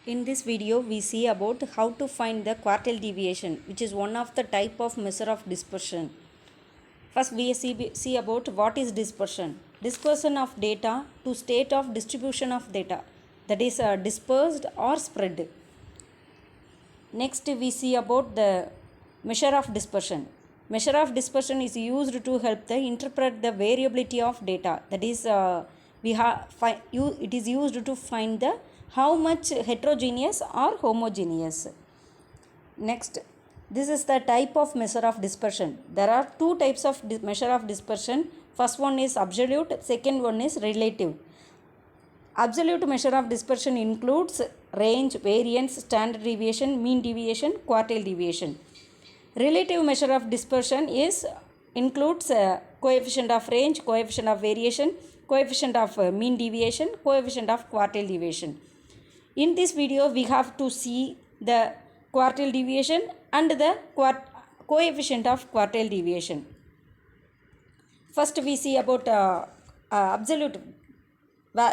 In this video, we see about how to find the quartile deviation, which is one of the type of measure of dispersion. First, we see about what is dispersion. Dispersion of data to state of distribution of data, that is dispersed or spread. Next, we see about the measure of dispersion. Measure of dispersion is used to help the interpret the variability of data. That is, it is used to find the how much heterogeneous or homogeneous. Next, this is the type of measure of dispersion. There are two types of measure of dispersion. First one is absolute, second one is relative. Absolute measure of dispersion includes range, variance, standard deviation, mean deviation, quartile deviation. Relative measure of dispersion includes coefficient of range, coefficient of variation, coefficient of mean deviation, coefficient of quartile deviation. In this video, we have to see the quartile deviation and the coefficient of quartile deviation. First, we see about absolute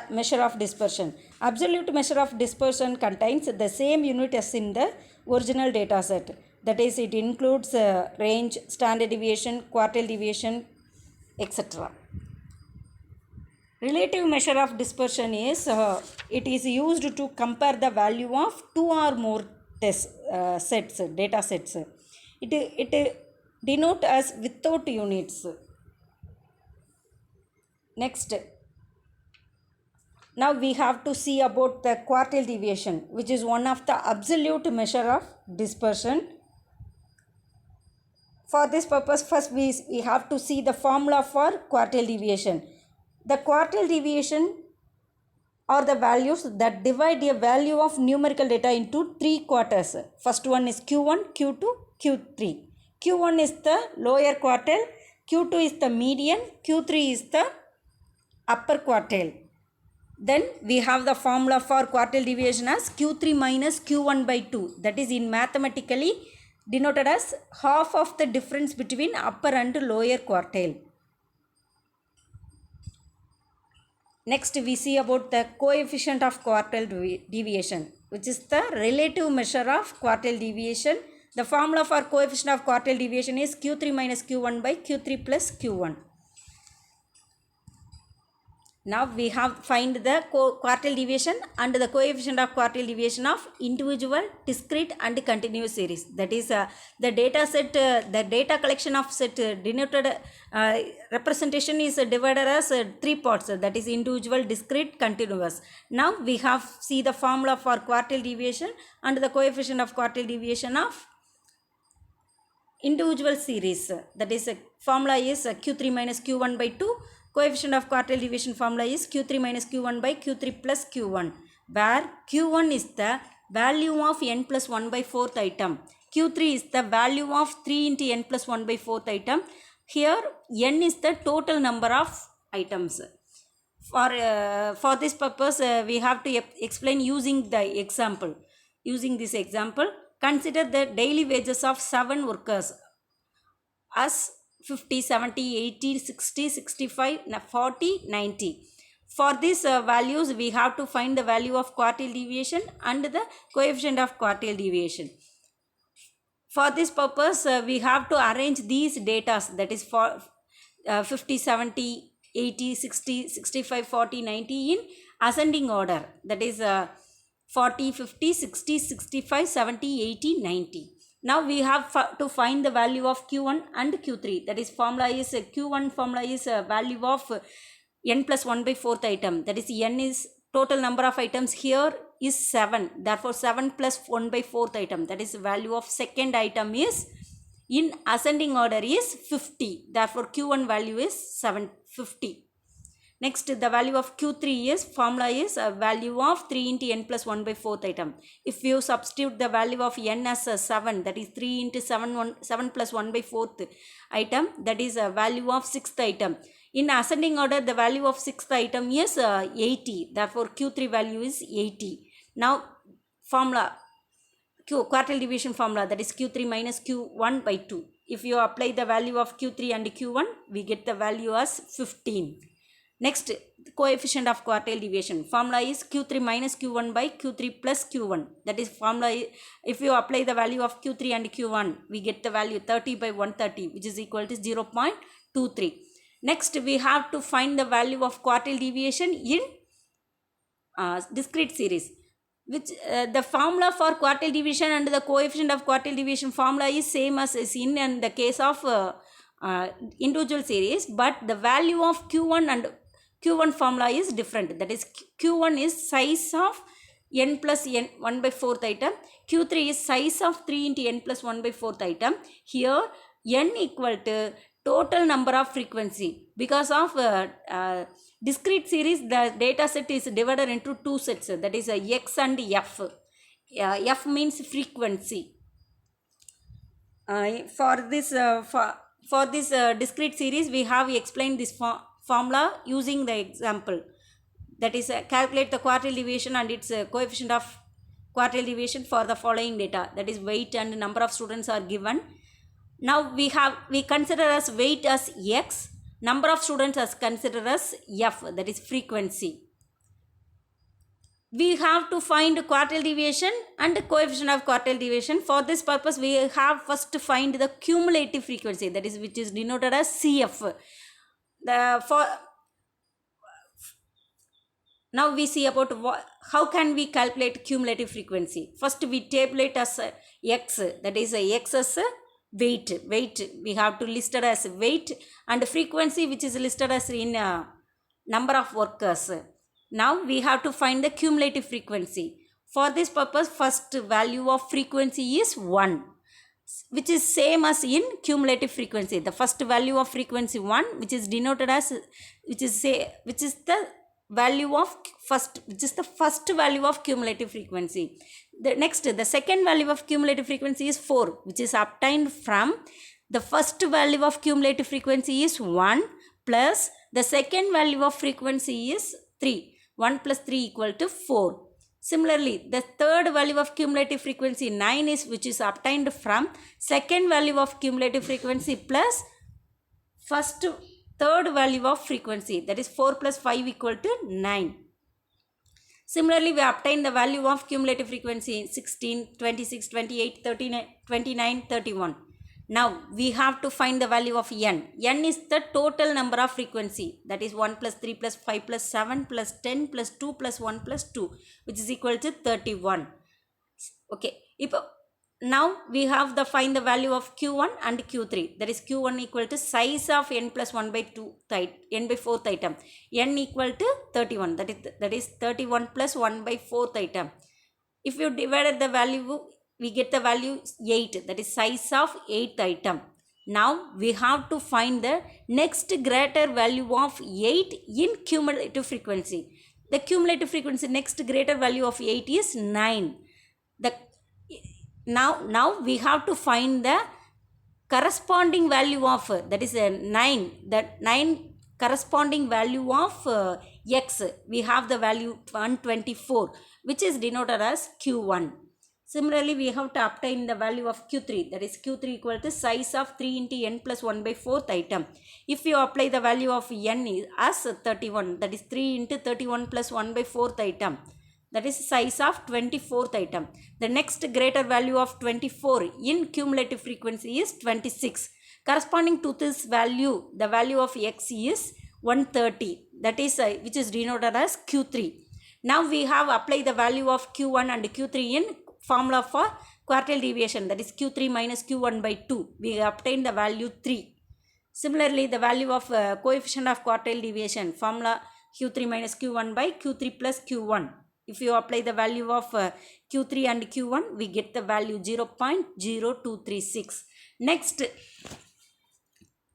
measure of dispersion. Absolute measure of dispersion contains the same unit as in the original data set. That is, it includes range, standard deviation, quartile deviation, etc. Relative measure of dispersion is it is used to compare the value of two or more data sets. It denotes as without units. Next, now we have to see about the quartile deviation, which is one of the absolute measure of dispersion. For this purpose, first we have to see the formula for quartile deviation. The quartile deviation are the values that divide a value of numerical data into three quarters. First one is Q1, Q2, Q3. Q1 is the lower quartile, Q2 is the median, Q3 is the upper quartile. Then we have the formula for quartile deviation as Q3 minus Q1 by 2. That is in mathematically denoted as half of the difference between upper and lower quartile. Next, we see about the coefficient of quartile deviation, which is the relative measure of quartile deviation. The formula for coefficient of quartile deviation is Q3 minus Q1 by Q3 plus Q1. Now we have find the quartile deviation and the coefficient of quartile deviation of individual, discrete and continuous series. That is the data set, the data collection of set denoted representation is divided as three parts. That is individual, discrete, continuous. Now we have see the formula for quartile deviation and the coefficient of quartile deviation of individual series. That is formula is Q3 minus Q1 by 2. Coefficient of quartile deviation formula is Q3 minus Q1 by Q3 plus Q1, where Q1 is the value of n plus 1 by 4th item. Q3 is the value of 3 into n plus 1 by 4th item. Here n is the total number of items. For this purpose, we have to explain using the example. Using this example, consider the daily wages of 7 workers as 50, 70, 80, 60, 65, 40, 90. For these values, we have to find the value of quartile deviation and the coefficient of quartile deviation. For this purpose, we have to arrange these data, that is for 50, 70, 80, 60, 65, 40, 90 in ascending order. That is 40, 50, 60, 65, 70, 80, 90. Now we have to find the value of Q1 and Q3. That is formula is Q1 formula is value of n plus 1 by 4th item. That is n is total number of items here is 7. Therefore 7 plus 1 by 4th item. That is value of second item is in ascending order is 50. Therefore Q1 value is 750. Next, the value of Q3 is formula is a value of 3 into n plus 1 by 4th item. If you substitute the value of n as 7, that is 3 into 7 plus 1 by 4th item, that is a value of 6th item. In ascending order, the value of 6th item is 80. Therefore, Q3 value is 80. Now, formula, quartile deviation formula, that is Q3 minus Q1 by 2. If you apply the value of Q3 and Q1, we get the value as 15. Next, coefficient of quartile deviation. Formula is Q3 minus Q1 by Q3 plus Q1. That is formula. If you apply the value of Q3 and Q1, we get the value 30 by 130, which is equal to 0.23. Next, we have to find the value of quartile deviation in discrete series. Which the formula for quartile deviation and the coefficient of quartile deviation formula is same as is in the case of individual series, but the value of Q1 and Q1 formula is different. That is, Q1 is size of n plus n 1 by 4th item. Q3 is size of 3 into n plus 1 by 4th item. Here n equal to total number of frequency. Because of discrete series, the data set is divided into two sets. That is X and F. F means frequency. For this discrete series, we have explained this formula using the example. That is, calculate the quartile deviation and its coefficient of quartile deviation for the following data. That is, weight and number of students are given. Now we consider as weight as X, number of students as considered as F, that is frequency. We have to find quartile deviation and coefficient of quartile deviation. For this purpose, we have first to find the cumulative frequency, that is, which is denoted as CF. Now we see about how can we calculate cumulative frequency. First, we tabulate as X, that is X as weight we have to list it as weight, and frequency, which is listed as in number of workers. Now we have to find the cumulative frequency. For this purpose, first value of frequency is 1, which is same as in cumulative frequency. The first value of frequency 1, which is denoted as which is the value of first value of cumulative frequency. The second value of cumulative frequency is 4, which is obtained from the first value of cumulative frequency is 1 plus the second value of frequency is 3. 1 plus 3 equal to 4. Similarly, the third value of cumulative frequency 9 is which is obtained from second value of cumulative frequency plus third value of frequency, that is 4 plus 5 equal to 9. Similarly, we obtain the value of cumulative frequency 16, 26, 28, 39, 29, 31. Now, we have to find the value of n. N is the total number of frequency, that is 1 plus 3 plus 5 plus 7 plus 10 plus 2 plus 1 plus 2, which is equal to 31. Okay. Now we have to find the value of Q1 and Q3. That is, Q1 equal to size of n plus 1 by 2 n by 4th item. N equal to 31. That is 31 plus 1 by 4th item. If you divided the value, we get the value 8. That is size of 8th item. Now we have to find the next greater value of 8 in cumulative frequency. The cumulative frequency next greater value of 8 is 9. Now we have to find the corresponding value of, that is 9. That 9 corresponding value of X. We have the value 124, which is denoted as Q1. Similarly, we have to obtain the value of Q3. That is, Q3 equal to size of 3 into n plus 1 by 4th item. If you apply the value of n as 31, that is 3 into 31 plus 1 by 4th item. That is size of 24th item. The next greater value of 24 in cumulative frequency is 26. Corresponding to this value, the value of X is 130. That is which is denoted as Q3. Now we have applied the value of Q1 and Q3 in formula for quartile deviation. That is Q3 minus Q1 by 2. We obtain the value 3. Similarly, the value of coefficient of quartile deviation, formula Q3 minus Q1 by Q3 plus Q1. If you apply the value of Q3 and Q1, we get the value 0.0236. Next,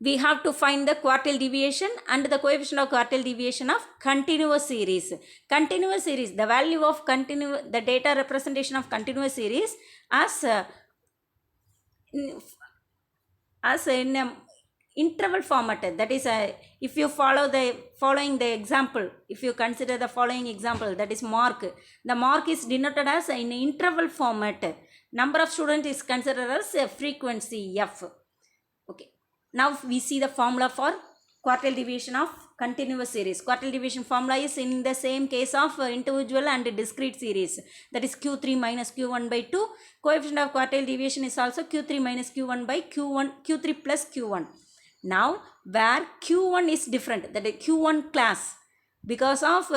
we have to find the quartile deviation and the coefficient of quartile deviation of continuous series. Continuous series, the value of the data representation of continuous series as in interval format. That is, if you following the example, if you consider the following example, that is mark. The mark is denoted as in interval format. Number of students is considered as a frequency F. Okay. Now we see the formula for quartile deviation of continuous series. Quartile deviation formula is in the same case of individual and discrete series. That is Q3 minus Q1 by 2. Coefficient of quartile deviation is also Q3 minus Q1 by Q3 plus Q1. Now, where Q1 is different, that is Q1 class. Because of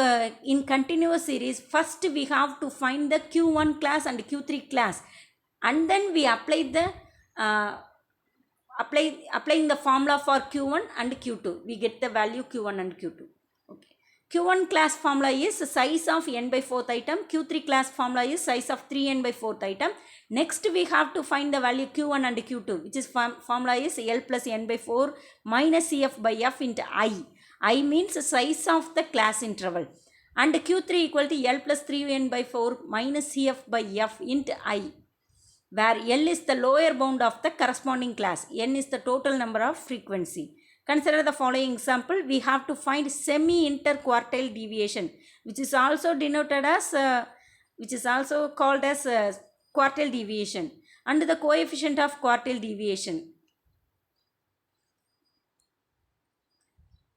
in continuous series, first we have to find the Q1 class and Q3 class. And then we apply the applying the formula for Q1 and Q2. We get the value Q1 and Q2. Okay. Q1 class formula is size of n by 4th item. Q3 class formula is size of 3n by 4th item. Next we have to find the value Q1 and Q2, which is formula is L plus n by 4 minus CF by F into I. I means size of the class interval. And Q3 equal to L plus 3n by 4 minus CF by F into I, where L is the lower bound of the corresponding class. N is the total number of frequency. Consider the following example. We have to find semi-interquartile deviation, which is also denoted as, which is also called as quartile deviation, and the coefficient of quartile deviation.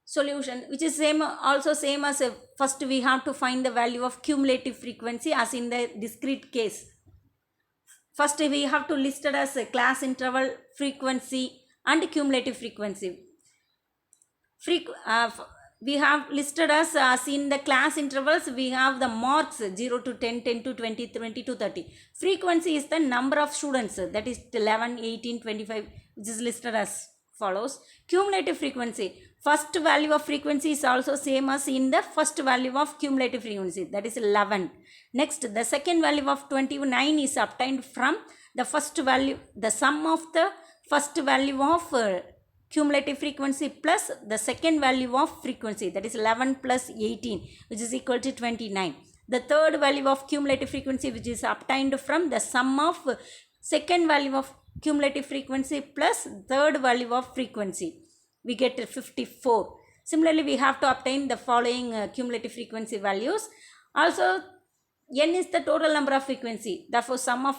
Solution, which is same as first we have to find the value of cumulative frequency as in the discrete case. First we have to list it as a class interval, frequency and cumulative frequency. We have listed as in the class intervals, we have the marks 0 to 10, 10 to 20, 20 to 30. Frequency is the number of students, that is 11, 18, 25, which is listed as follows. Cumulative frequency, first value of frequency is also same as in the first value of cumulative frequency, that is 11. Next, the second value of 29 is obtained from the first value, the sum of the first value of cumulative frequency plus the second value of frequency, that is 11 plus 18, which is equal to 29. The third value of cumulative frequency, which is obtained from the sum of second value of cumulative frequency plus third value of frequency, we get 54. Similarly, we have to obtain the following cumulative frequency values. Also, n is the total number of frequency, therefore sum of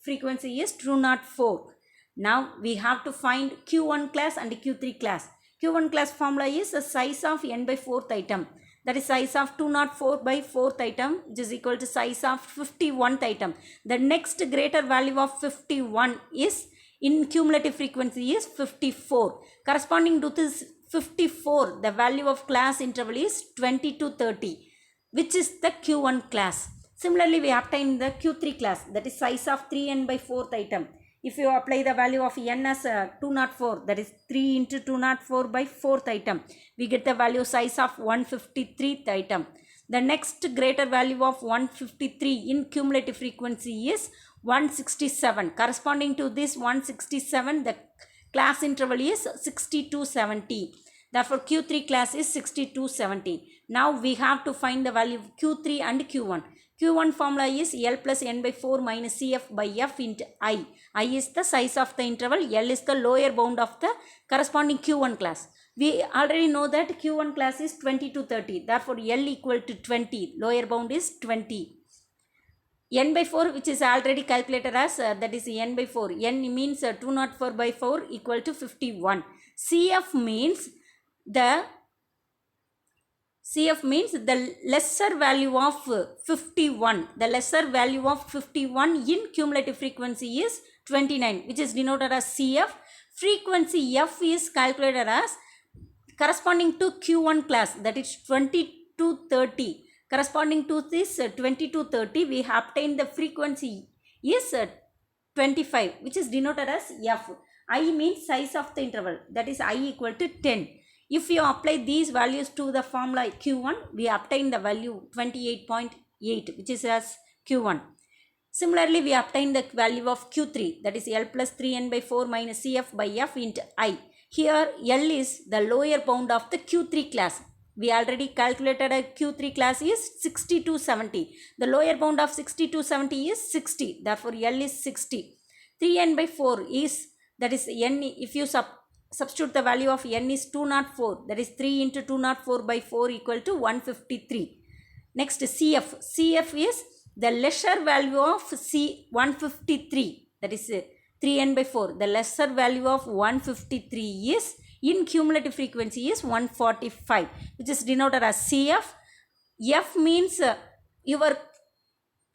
frequency is 204. Now we have to find Q1 class and Q3 class. Q1 class formula is the size of n by 4th item, that is size of 204 by 4th item, which is equal to size of 51th item. The next greater value of 51 is in cumulative frequency is 54. Corresponding to this 54, the value of class interval is 20 to 30, which is the Q1 class. Similarly, we obtain the Q3 class, that is size of 3n by 4th item. If you apply the value of n as 204, that is 3 into 204 by 4th item, we get the value size of 153th item. The next greater value of 153 in cumulative frequency is 167. Corresponding to this 167, the class interval is 60 to 70. Therefore, Q3 class is 60 to 70. Now we have to find the value of Q3 and Q1. Q1 formula is L plus n by 4 minus CF by F into I. I is the size of the interval, L is the lower bound of the corresponding Q1 class. We already know that Q1 class is 20 to 30. Therefore, L equal to 20. Lower bound is 20. N by 4, which is already calculated as that is n by 4. N means 204 by 4 equal to 51. CF means the lesser value of 51. The lesser value of 51 in cumulative frequency is 29, which is denoted as CF. Frequency F is calculated as corresponding to Q1 class, that is 20 to 30. Corresponding to this 20 to 30, we have obtained the frequency is 25, which is denoted as F. I means size of the interval, that is I equal to 10. If you apply these values to the formula Q1, we obtain the value 28.8, which is as Q1. Similarly, we obtain the value of Q3, that is L plus 3n by 4 minus CF by F into I. Here, L is the lower bound of the Q3 class. We already calculated a Q3 class is 60 to 70. The lower bound of 60 to 70 is 60. Therefore, L is 60. 3n by 4 is, that is n, if you substitute the value of n is 204, that is 3 into 204 by 4 equal to 153. Next, CF. CF is the lesser value of 153, that is 3n by 4. The lesser value of 153 is in cumulative frequency is 145, which is denoted as CF. F means your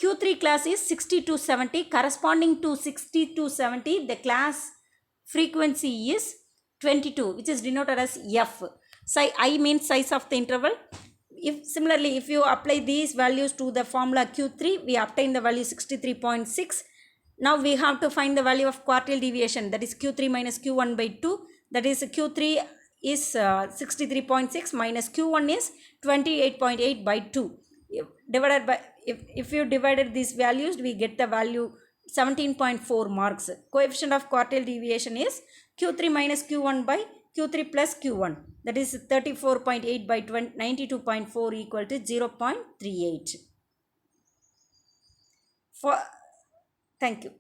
Q3 class is 60 to 70, corresponding to 60 to 70, the class frequency is 22, which is denoted as F. I means size of the interval. Similarly, if you apply these values to the formula Q3, we obtain the value 63.6. Now we have to find the value of quartile deviation, that is Q3 minus Q1 by 2. That is Q3 is 63.6 minus Q1 is 28.8 by 2. Divided by, if you divided these values, we get the value 17.4 marks. Coefficient of quartile deviation is Q3 minus Q1 by Q3 plus Q1. That is 34.8 by 92.4 equal to 0.38. Thank you.